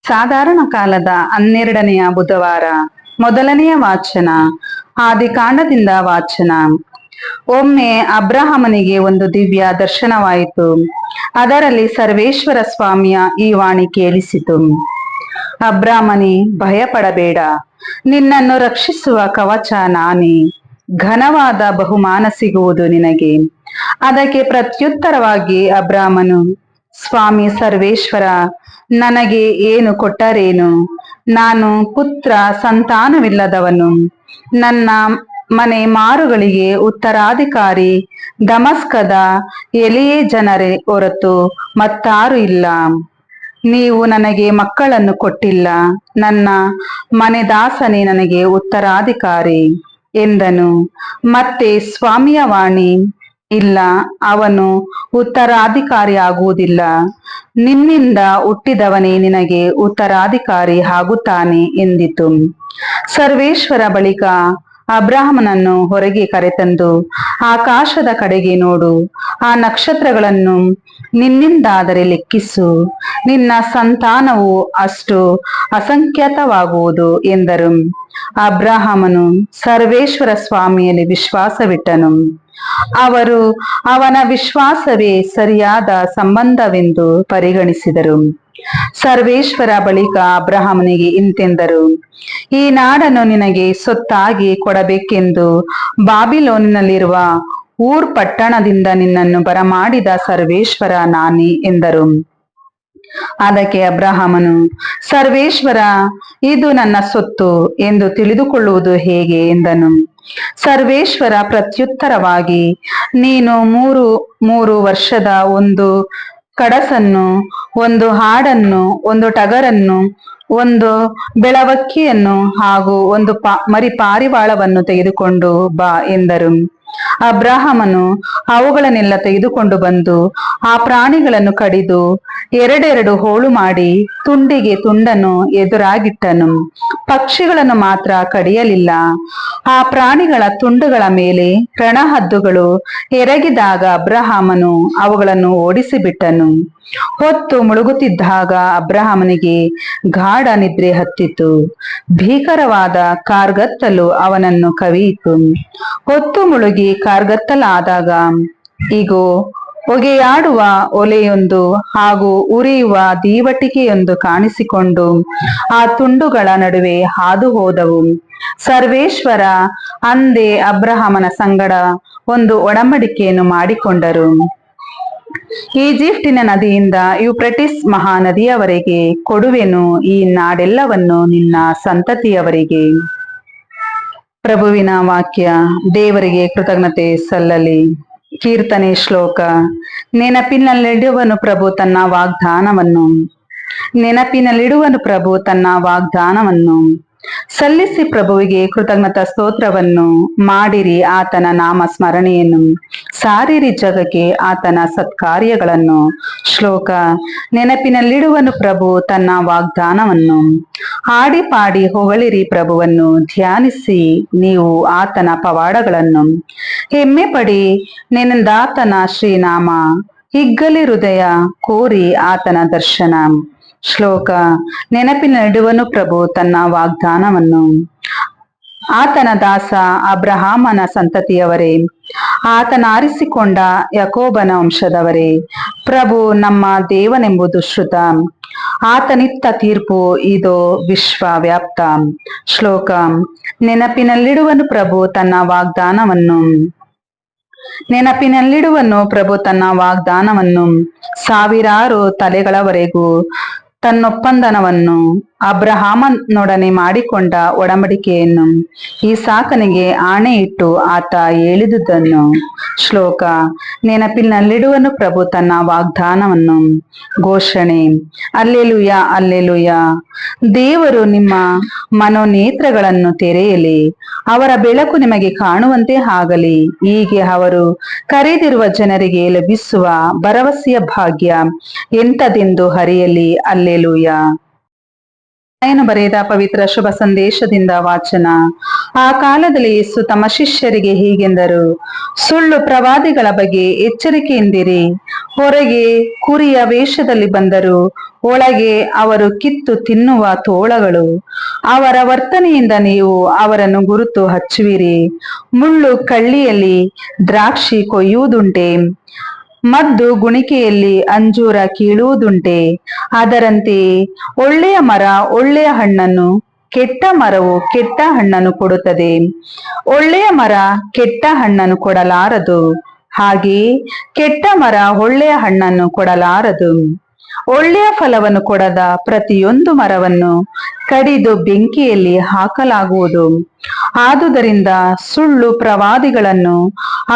ಸಾಧಾರಣ ಕಾಲದ 12ನೆಯ ಬುಧವಾರ. ಮೊದಲನೆಯ ವಾಚನ ಆದಿಕಾಂಡದಿಂದ ವಾಚನ. ಒಮ್ಮೆ ಅಬ್ರಹಾಮನಿಗೆ ಒಂದು ದಿವ್ಯ ದರ್ಶನವಾಯಿತು. ಅದರಲ್ಲಿ ಸರ್ವೇಶ್ವರ ಸ್ವಾಮಿಯ ಈ ವಾಣಿ ಕೇಳಿಸಿತು. ಅಬ್ರಾಹ್ಮನೇ, ಭಯಪಡಬೇಡ, ನಿನ್ನನ್ನು ರಕ್ಷಿಸುವ ಕವಚ ನಾನೇ. ಘನವಾದ ಬಹುಮಾನ ಸಿಗುವುದು ನಿನಗೆ. ಅದಕ್ಕೆ ಪ್ರತ್ಯುತ್ತರವಾಗಿ ಅಬ್ರಾಹ್ಮನು, ಸ್ವಾಮಿ ಸರ್ವೇಶ್ವರ, ನನಗೆ ಏನು ಕೊಟ್ಟರೇನು? ನಾನು ಪುತ್ರ ಸಂತಾನವಿಲ್ಲದವನು. ನನ್ನ ಮನೆ ಮಾರುಗಳಿಗೆ ಉತ್ತರಾಧಿಕಾರಿ ದಮಸ್ಕದ ಎಲಿಯೇಜರನೇ ಹೊರತು ಮತ್ತಾರು ಇಲ್ಲ. ನೀವು ನನಗೆ ಮಕ್ಕಳನ್ನು ಕೊಟ್ಟಿಲ್ಲ. ನನ್ನ ಮನೆದಾಸನೇ ನನಗೆ ಉತ್ತರಾಧಿಕಾರಿ ಎಂದನು. ಮತ್ತೆ ಸ್ವಾಮಿಯ ವಾಣಿ, ಇಲ್ಲ, ಅವನು ಉತ್ತರಾಧಿಕಾರಿಯಾಗುವುದಿಲ್ಲ. ನಿನ್ನಿಂದ ಹುಟ್ಟಿದವನೇ ನಿನಗೆ ಉತ್ತರಾಧಿಕಾರಿ ಆಗುತ್ತಾನೆ ಎಂದಿತು. ಸರ್ವೇಶ್ವರ ಬಳಿಕ ಅಬ್ರಹಾಮನನ್ನು ಹೊರಗೆ ಕರೆತಂದು, ಆಕಾಶದ ಕಡೆಗೆ ನೋಡು, ಆ ನಕ್ಷತ್ರಗಳನ್ನು ನಿನ್ನಿಂದಾದರೆ ಲೆಕ್ಕಿಸು. ನಿನ್ನ ಸಂತಾನವು ಅಷ್ಟು ಅಸಂಖ್ಯಾತವಾಗುವುದು ಎಂದರು. ಅಬ್ರಹಾಮನು ಸರ್ವೇಶ್ವರ ಸ್ವಾಮಿಯಲ್ಲಿ ವಿಶ್ವಾಸವಿಟ್ಟನು. ಅವರು ಅವನ ವಿಶ್ವಾಸವೇ ಸರಿಯಾದ ಸಂಬಂಧವೆಂದು ಪರಿಗಣಿಸಿದರು. ಸರ್ವೇಶ್ವರ ಬಳಿಕ ಅಬ್ರಹಾಮನಿಗೆ ಇಂತೆಂದರು, ಈ ನಾಡನ್ನು ನಿನಗೆ ಸ್ವತ್ತಾಗಿ ಕೊಡಬೇಕೆಂದು ಬಾಬಿಲೋನಿನಲ್ಲಿರುವ ಊರ್ ಪಟ್ಟಣದಿಂದ ನಿನ್ನನ್ನು ಬರಮಾಡಿದ ಸರ್ವೇಶ್ವರ ನಾನೇ ಎಂದರು. ಅದಕ್ಕೆ ಅಬ್ರಹಾಮನು, ಸರ್ವೇಶ್ವರ, ಇದು ನನ್ನ ಸೊತ್ತು ಎಂದು ತಿಳಿದುಕೊಳ್ಳುವುದು ಹೇಗೆ ಎಂದನು. ಸರ್ವೇಶ್ವರ ಪ್ರತ್ಯುತ್ತರವಾಗಿ, ನೀನು ಮೂರು ವರ್ಷದ ಒಂದು ಕಡಸನ್ನು, ಒಂದು ಆಡನ್ನು, ಒಂದು ಟಗರನ್ನು, ಒಂದು ಬೆಳವಕ್ಕಿಯನ್ನು ಹಾಗೂ ಒಂದು ಮರಿ ಪಾರಿವಾಳವನ್ನು ತೆಗೆದುಕೊಂಡು ಬಾ ಎಂದರು. ಅಬ್ರಹಾಮನು ಅವುಗಳನ್ನೆಲ್ಲ ತೆಗೆದುಕೊಂಡು ಬಂದು ಆ ಪ್ರಾಣಿಗಳನ್ನು ಕಡಿದು ಎರಡೆರಡು ಹೋಳು ಮಾಡಿ ತುಂಡಿಗೆ ತುಂಡನ್ನು ಎದುರಾಗಿಟ್ಟನು. ಪಕ್ಷಿಗಳನ್ನು ಮಾತ್ರ ಕಡಿಯಲಿಲ್ಲ. ಆ ಪ್ರಾಣಿಗಳ ತುಂಡುಗಳ ಮೇಲೆ ರಣಹದ್ದುಗಳು ಎರಗಿದಾಗ ಅಬ್ರಹಾಮನು ಅವುಗಳನ್ನು ಓಡಿಸಿಬಿಟ್ಟನು. ಹೊತ್ತು ಮುಳುಗುತ್ತಿದ್ದಾಗ ಅಬ್ರಹಾಮನಿಗೆ ಗಾಢ ನಿದ್ರೆ ಹತ್ತಿತು. ಭೀಕರವಾದ ಕಾರ್ಗತ್ತಲು ಅವನನ್ನು ಕವಿಯಿತು. ಹೊತ್ತು ಮುಳುಗಿ ಕಾರ್ಗತ್ತಲಾದಾಗ ಇಗೋ, ಹೊಗೆಯಾಡುವ ಒಲೆಯೊಂದು ಹಾಗೂ ಉರಿಯುವ ದೀವಟಿಕೆಯೊಂದು ಕಾಣಿಸಿಕೊಂಡು ಆ ತುಂಡುಗಳ ನಡುವೆ ಹಾದು ಹೋದವು. ಸರ್ವೇಶ್ವರ ಅಂದೇ ಅಬ್ರಹಾಮನ ಸಂಗಡ ಒಂದು ಒಡಂಬಡಿಕೆಯನ್ನು ಮಾಡಿಕೊಂಡರು. ಈಜಿಪ್ಟಿನ ನದಿಯಿಂದ ಯೂಫ್ರೆಟಿಸ್ ಮಹಾನದಿಯವರೆಗೆ ಕೊಡುವೆನು ಈ ನಾಡೆಲ್ಲವನ್ನು ನಿನ್ನ ಸಂತತಿಯವರಿಗೆ. ಪ್ರಭುವಿನ ವಾಕ್ಯ. ದೇವರಿಗೆ ಕೃತಜ್ಞತೆ ಸಲ್ಲಲಿ. ಕೀರ್ತನೆ ಶ್ಲೋಕ. ನೆನಪಿನಲ್ಲಿಡುವನು ಪ್ರಭು ತನ್ನ ವಾಗ್ದಾನವನ್ನು. ನೆನಪಿನಲ್ಲಿಡುವನು ಪ್ರಭು ತನ್ನ ವಾಗ್ದಾನವನ್ನು. ಸಲ್ಲಿಸಿ ಪ್ರಭುವಿಗೆ ಕೃತಜ್ಞತಾ ಸ್ತೋತ್ರವನ್ನು. ಮಾಡಿರಿ ಆತನ ನಾಮ ಸ್ಮರಣೆಯನ್ನು. ಸಾರಿರಿ ಜಗಕ್ಕೆ ಆತನ ಸತ್ಕಾರ್ಯಗಳನ್ನು. ಶ್ಲೋಕ. ನೆನಪಿನಲ್ಲಿಡುವನು ಪ್ರಭು ತನ್ನ ವಾಗ್ದಾನವನ್ನು. ಹಾಡಿ ಪಾಡಿ ಹೊಗಳಿರಿ ಪ್ರಭುವನ್ನು. ಧ್ಯಾನಿಸಿ ನೀವು ಆತನ ಪವಾಡಗಳನ್ನು. ಹೆಮ್ಮೆ ಪಡಿ ನೆನೆದಾತನ ಶ್ರೀನಾಮ. ಹಿಗ್ಗಲಿ ಹೃದಯ ಕೋರಿ ಆತನ ದರ್ಶನ. ಶ್ಲೋಕ. ನೆನಪಿನಲ್ಲಿಡುವನು ಪ್ರಭು ತನ್ನ ವಾಗ್ದಾನವನ್ನು. ಆತನ ದಾಸ ಅಬ್ರಹಾಮನ ಸಂತತಿಯವರೇ, ಆತನ ಆರಿಸಿಕೊಂಡ ಯಾಕೋಬನ ವಂಶದವರೇ, ಪ್ರಭು ನಮ್ಮ ದೇವನೆಂಬುದು ಶ್ರುತ. ಆತನಿತ್ತ ತೀರ್ಪು ಇದೋ ವಿಶ್ವವ್ಯಾಪ್ತ. ಶ್ಲೋಕ. ನೆನಪಿನಲ್ಲಿಡುವನು ಪ್ರಭು ತನ್ನ ವಾಗ್ದಾನವನ್ನು. ನೆನಪಿನಲ್ಲಿಡುವನು ಪ್ರಭು ತನ್ನ ವಾಗ್ದಾನವನ್ನು. ಸಾವಿರಾರು ತಲೆಗಳವರೆಗೂ ತನ್ನೊಪ್ಪಂದನವನ್ನು, ಅಬ್ರಹಾಮನೊಡನೆ ಮಾಡಿಕೊಂಡ ಒಡಂಬಡಿಕೆಯನ್ನು, ಈಸಾಕನಿಗೆ ಆಣೆ ಇಟ್ಟು ಆತ ಹೇಳಿದುದನ್ನು. ಶ್ಲೋಕ. ನೆನಪಿನಲ್ಲಿಡುವನು ಪ್ರಭು ತನ್ನ ವಾಗ್ದಾನವನ್ನು. ಘೋಷಣೆ. Alleluia, alleluia. ದೇವರು ನಿಮ್ಮ ಮನೋನೇತ್ರಗಳನ್ನು ತೆರೆಯಲಿ. ಅವರ ಬೆಳಕು ನಿಮಗೆ ಕಾಣುವಂತೆ ಆಗಲಿ. ಹೀಗೆ ಅವರು ಕರೆದಿರುವ ಜನರಿಗೆ ಲಭಿಸುವ ಭರವಸೆಯ ಭಾಗ್ಯ ಎಂತದೆಂದು ಅರಿಯಲಿ. ಅಲ್ಲೆಲುಯ. ರಾಯನು ಬರೆದ ಪವಿತ್ರ ಶುಭ ಸಂದೇಶದಿಂದ ವಾಚನ. ಆ ಕಾಲದಲ್ಲಿ ಯೇಸು ತಮ್ಮ ಶಿಷ್ಯರಿಗೆ ಹೀಗೆಂದರು, ಸುಳ್ಳು ಪ್ರವಾದಿಗಳ ಬಗ್ಗೆ ಎಚ್ಚರಿಕೆಯಿಂದಿರಿ. ಹೊರಗೆ ಕುರಿಯ ವೇಷದಲ್ಲಿ ಬಂದರು, ಒಳಗೆ ಅವರು ಕಿತ್ತು ತಿನ್ನುವ ತೋಳಗಳು. ಅವರ ವರ್ತನೆಯಿಂದ ನೀವು ಅವರನ್ನು ಗುರುತು ಹಚ್ಚುವಿರಿ. ಮುಳ್ಳು ಕಳ್ಳಿಯಲ್ಲಿ ದ್ರಾಕ್ಷಿ ಕೊಯ್ಯುವುದುಂಟೆ, ಮದ್ದು ಗುಣಿಕೆಯಲ್ಲಿ ಅಂಜೂರ ಕೀಳುವುದುಂಟೆ. ಅದರಂತೆ ಒಳ್ಳೆಯ ಮರ ಒಳ್ಳೆಯ ಹಣ್ಣನ್ನು, ಕೆಟ್ಟ ಮರವು ಕೆಟ್ಟ ಹಣ್ಣನ್ನು ಕೊಡುತ್ತದೆ. ಒಳ್ಳೆಯ ಮರ ಕೆಟ್ಟ ಹಣ್ಣನ್ನು ಕೊಡಲಾರದು, ಹಾಗೆಯೇ ಕೆಟ್ಟ ಮರ ಒಳ್ಳೆಯ ಹಣ್ಣನ್ನು ಕೊಡಲಾರದು. ಒಳ್ಳೆಯ ಫಲವನ್ನು ಕೊಡದ ಪ್ರತಿಯೊಂದು ಮರವನ್ನು ಕಡಿದು ಬೆಂಕಿಯಲ್ಲಿ ಹಾಕಲಾಗುವುದು. ಆದುದರಿಂದ ಸುಳ್ಳು ಪ್ರವಾದಿಗಳನ್ನು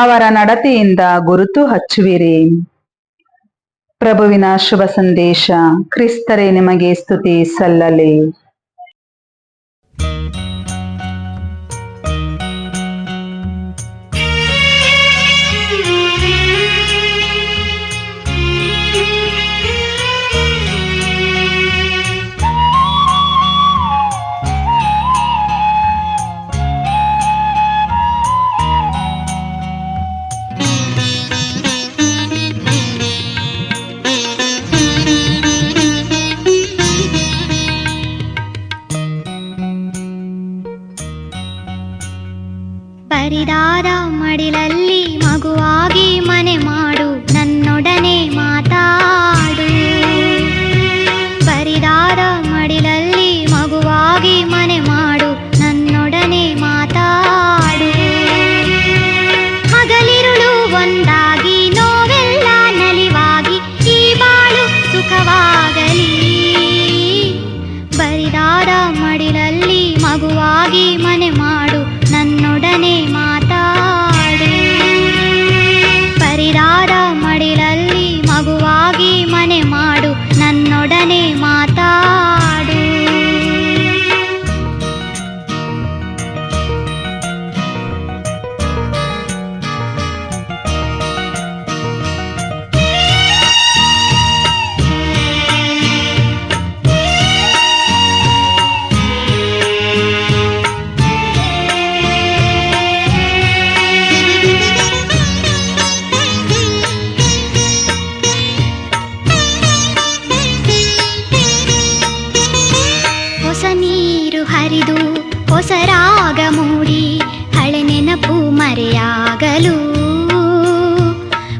ಅವರ ನಡತೆಯಿಂದ ಗುರುತು ಹಚ್ಚುವಿರಿ. ಪ್ರಭುವಿನ ಶುಭ ಸಂದೇಶ. ಕ್ರಿಸ್ತರೇ, ನಿಮಗೆ ಸ್ತುತಿ ಸಲ್ಲಲಿ. ಬರಿದಾದ ಮಡಿಲಲ್ಲಿ ಮಗುವಾಗಿ ಮನೆ ಮಾಡು, ನನ್ನೊಡನೆ ಮಾತಾಡು. ಬರಿದಾದ ಮಡಿಲಲ್ಲಿ ಮಗುವಾಗಿ ಮನೆ ಮಾಡು, ನನ್ನೊಡನೆ ಮಾತಾಡು. ಹಗಲಿರುಳು ಒಂದಾಗಿ ನೋವೆಲ್ಲ ನಲಿವಾಗಿ ಈ ಬಾಳು ಸುಖವಾಗಲಿ. ಬರಿದಾದ ಮಡಿಲಲ್ಲಿ ಮಗುವಾಗಿ ಮನೆ ಮಾಡು, ನನ್ನೊಡನೆ ಮಾತಾಡು. ಬರಿದಾದ ಮಡಿಲಲ್ಲಿ ಮಗುವಾಗಿ ಮನೆ ಮಾಡು, ನನ್ನೊಡನೆ ಮಾತಾಡು. ಹೊಸ ನೀರು ಹರಿದು ಹೊಸ ರಾಗ ಮೂಡಿ ಹಳೆ ನೆನಪು ಮರೆಯಾಗಲು.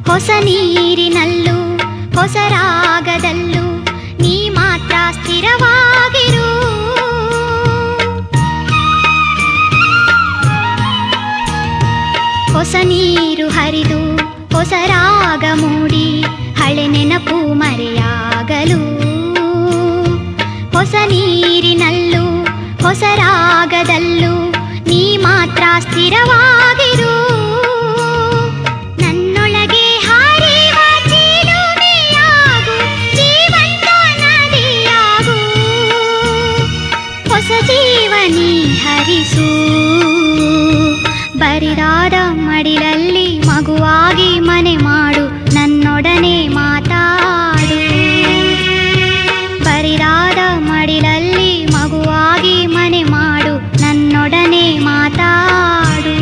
ಹೊಸ ನೀರಿನಲ್ಲೂ ಹೊಸ ರಾಗದಲ್ಲೂ ನೀ ಮಾತ್ರ ಸ್ಥಿರವಾಗಿರು. ಹೊಸ ನೀರು ಹರಿದು ಹೊಸ ರಾಗ ಮೂಡಿ ಹಳೆ ನೆನಪು ಮರೆಯಾಗಲು. ಹೊಸ ನೀರಿನಲ್ಲೂ ಹೊಸ ರಾಗದಲ್ಲೂ ನೀ ಮಾತ್ರ ಸ್ಥಿರವಾಗಿರು. ನನ್ನೊಳಗೆ ಹಾರಿವ ಚಿಲುಮೆಯಾಗು, ಜೀವಂತ ನದಿಯಾಗು. ಹೊಸ ಜೀವನಿ ಹರಿಸು. ಬರಿದಾದ ಮಡಿಲಲ್ಲಿ ಮಗುವಾಗಿ ಮನೆ ಮಾಡು, ನನ್ನೊಡನೆ ಮಾತಾಡು. ಬರಿದಾದ ಮಡಿಲಲ್ಲಿ ಮಗುವಾಗಿ ಮನೆ ಮಾಡು, ನನ್ನೊಡನೆ ಮಾತಾಡು.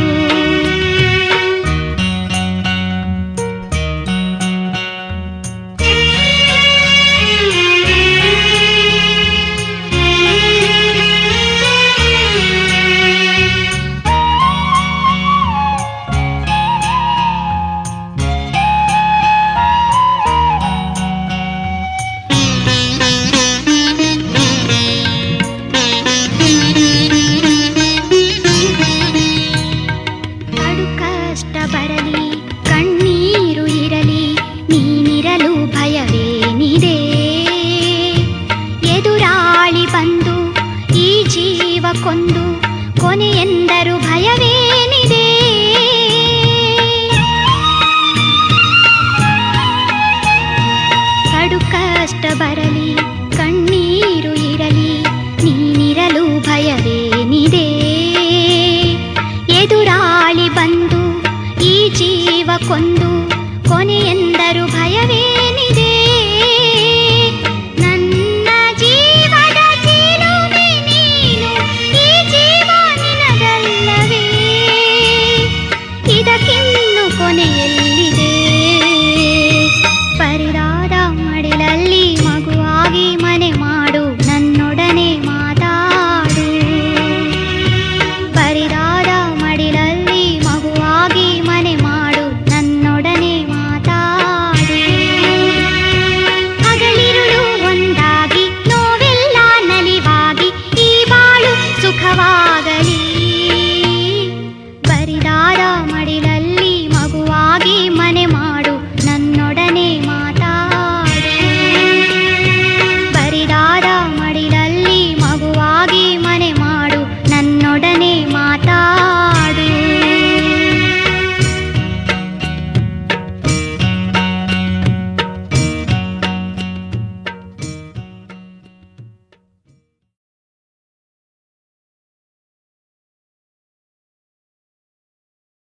ಬರಲಿ ಕಣ್ಣೀರು ಇರಲಿ, ನೀನಿರಲು ಭಯವೇನಿದೆ. ಎದುರಾಳಿ ಬಂದು ಈ ಜೀವ ಕೊಂದು ಕೊನೆಯೆಂದರು ಭಯವೇ